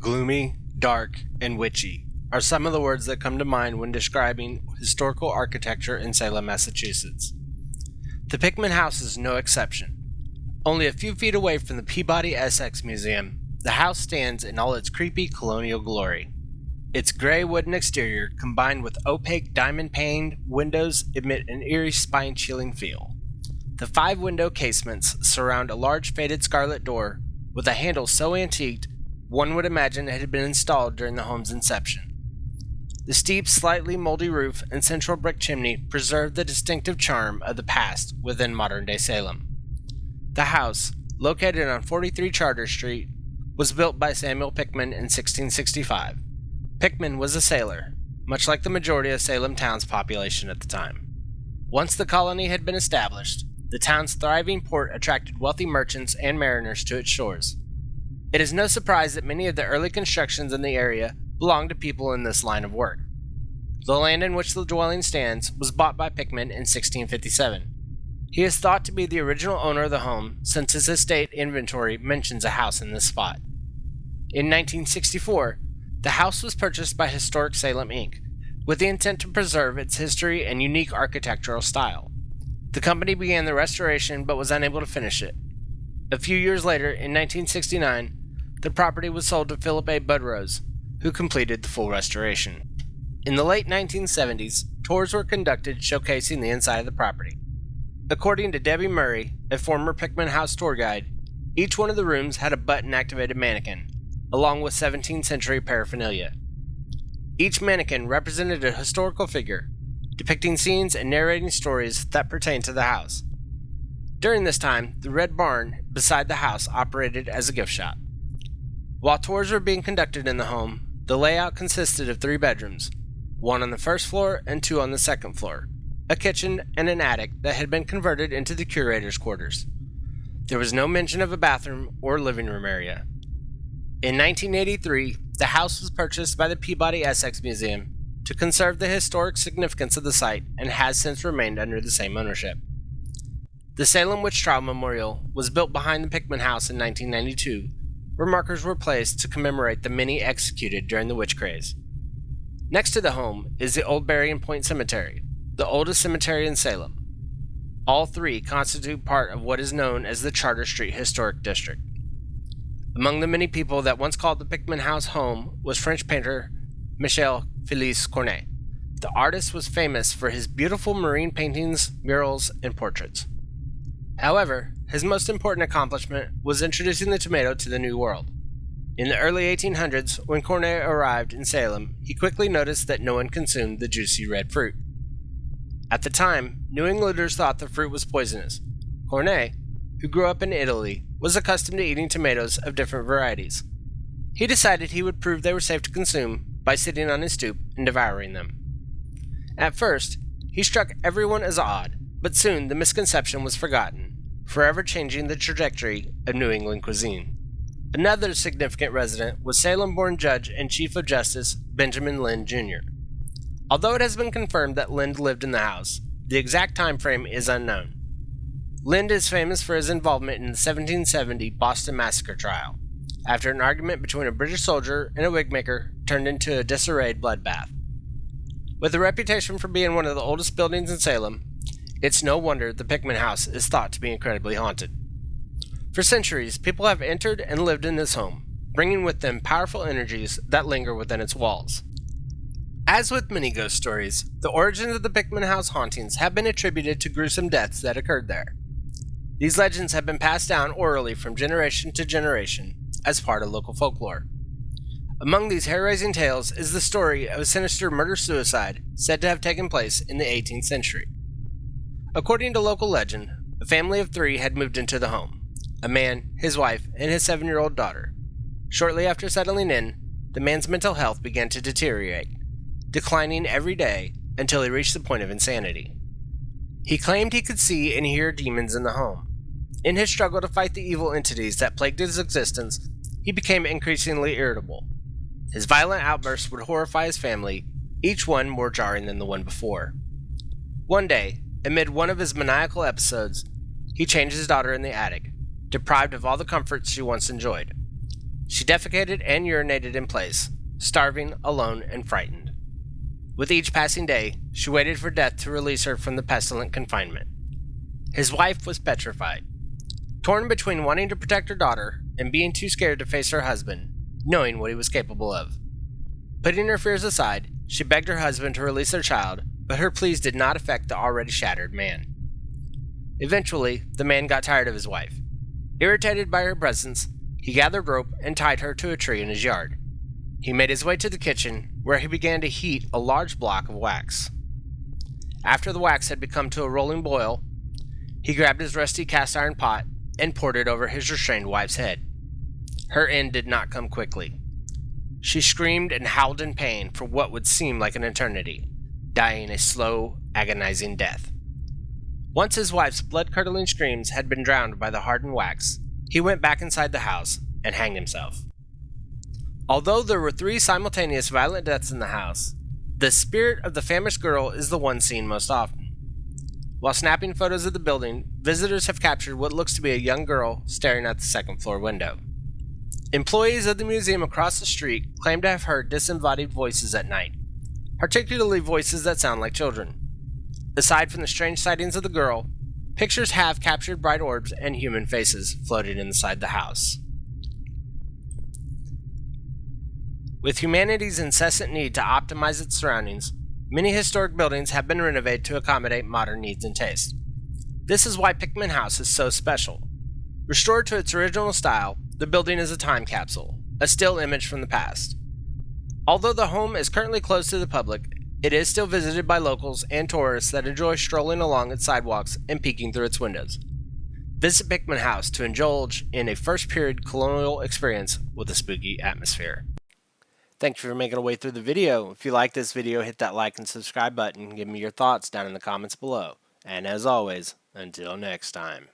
gloomy, dark, and witchy are some of the words that come to mind when describing historical architecture in Salem, Massachusetts. The Pickman House is no exception. Only a few feet away from the Peabody Essex Museum, the house stands in all its creepy colonial glory. Its gray wooden exterior, combined with opaque diamond-paned windows, emit an eerie, spine-chilling feel. The 5 window casements surround a large faded scarlet door with a handle so antiqued one would imagine it had been installed during the home's inception. The steep, slightly moldy roof and central brick chimney preserve the distinctive charm of the past within modern-day Salem. The house, located on 43 Charter Street, was built by Samuel Pickman in 1665. Pickman was a sailor, much like the majority of Salem town's population at the time. Once the colony had been established, the town's thriving port attracted wealthy merchants and mariners to its shores. It is no surprise that many of the early constructions in the area belonged to people in this line of work. The land in which the dwelling stands was bought by Pickman in 1657. He is thought to be the original owner of the home since his estate inventory mentions a house in this spot. In 1964, the house was purchased by Historic Salem Inc., with the intent to preserve its history and unique architectural style. The company began the restoration but was unable to finish it. A few years later, in 1969, the property was sold to Philip A. Budrose, who completed the full restoration. In the late 1970s, tours were conducted showcasing the inside of the property. According to Debbie Murray, a former Pickman House tour guide, each one of the rooms had a button-activated mannequin, along with 17th century paraphernalia. Each mannequin represented a historical figure, depicting scenes and narrating stories that pertain to the house. During this time, the Red Barn beside the house operated as a gift shop. While tours were being conducted in the home, the layout consisted of 3 bedrooms, 1 on the first floor and 2 on the second floor, a kitchen, and an attic that had been converted into the curator's quarters. There was no mention of a bathroom or living room area. In 1983, the house was purchased by the Peabody Essex Museum to conserve the historic significance of the site and has since remained under the same ownership. The Salem Witch Trial Memorial was built behind the Pickman House in 1992, where markers were placed to commemorate the many executed during the witch craze. Next to the home is the Old Berrien Point Cemetery, the oldest cemetery in Salem. All 3 constitute part of what is known as the Charter Street Historic District. Among the many people that once called the Pickman House home was French painter Michel Félix Cornet. The artist was famous for his beautiful marine paintings, murals, and portraits. However, his most important accomplishment was introducing the tomato to the New World. In the early 1800s, when Cornet arrived in Salem, he quickly noticed that no one consumed the juicy red fruit. At the time, New Englanders thought the fruit was poisonous. Cornet, who grew up in Italy, was accustomed to eating tomatoes of different varieties. He decided he would prove they were safe to consume by sitting on his stoop and devouring them. At first, he struck everyone as odd, but soon the misconception was forgotten, forever changing the trajectory of New England cuisine. Another significant resident was Salem-born Judge and Chief of Justice Benjamin Lind Jr. Although it has been confirmed that Lind lived in the house, the exact time frame is unknown. Lind is famous for his involvement in the 1770 Boston Massacre trial, after an argument between a British soldier and a wigmaker turned into a disarrayed bloodbath. With a reputation for being one of the oldest buildings in Salem, it's no wonder the Pickman House is thought to be incredibly haunted. For centuries, people have entered and lived in this home, bringing with them powerful energies that linger within its walls. As with many ghost stories, the origins of the Pickman House hauntings have been attributed to gruesome deaths that occurred there. These legends have been passed down orally from generation to generation as part of local folklore. Among these hair-raising tales is the story of a sinister murder-suicide said to have taken place in the 18th century. According to local legend, a family of 3 had moved into the home: a man, his wife, and his 7-year-old daughter. Shortly after settling in, the man's mental health began to deteriorate, declining every day until he reached the point of insanity. He claimed he could see and hear demons in the home. In his struggle to fight the evil entities that plagued his existence, he became increasingly irritable. His violent outbursts would horrify his family, each one more jarring than the one before. One day, amid one of his maniacal episodes, he changed his daughter in the attic, deprived of all the comforts she once enjoyed. She defecated and urinated in place, starving, alone, and frightened. With each passing day, she waited for death to release her from the pestilent confinement. His wife was petrified, torn between wanting to protect her daughter and being too scared to face her husband, knowing what he was capable of. Putting her fears aside, she begged her husband to release their child, but her pleas did not affect the already shattered man. Eventually, the man got tired of his wife. Irritated by her presence, he gathered rope and tied her to a tree in his yard. He made his way to the kitchen, where he began to heat a large block of wax. After the wax had become to a rolling boil, he grabbed his rusty cast iron pot and poured it over his restrained wife's head. Her end did not come quickly. She screamed and howled in pain for what would seem like an eternity, dying a slow, agonizing death. Once his wife's blood-curdling screams had been drowned by the hardened wax, he went back inside the house and hanged himself. Although there were 3 simultaneous violent deaths in the house, the spirit of the famished girl is the one seen most often. While snapping photos of the building, visitors have captured what looks to be a young girl staring at the second-floor window. Employees of the museum across the street claim to have heard disembodied voices at night, particularly voices that sound like children. Aside from the strange sightings of the girl, pictures have captured bright orbs and human faces floating inside the house. With humanity's incessant need to optimize its surroundings, many historic buildings have been renovated to accommodate modern needs and tastes. This is why Pickman House is so special. Restored to its original style, the building is a time capsule, a still image from the past. Although the home is currently closed to the public, it is still visited by locals and tourists that enjoy strolling along its sidewalks and peeking through its windows. Visit Pickman House to indulge in a first-period colonial experience with a spooky atmosphere. Thank you for making your way through the video. If you like this video, hit that like and subscribe button. Give me your thoughts down in the comments below. And as always, until next time.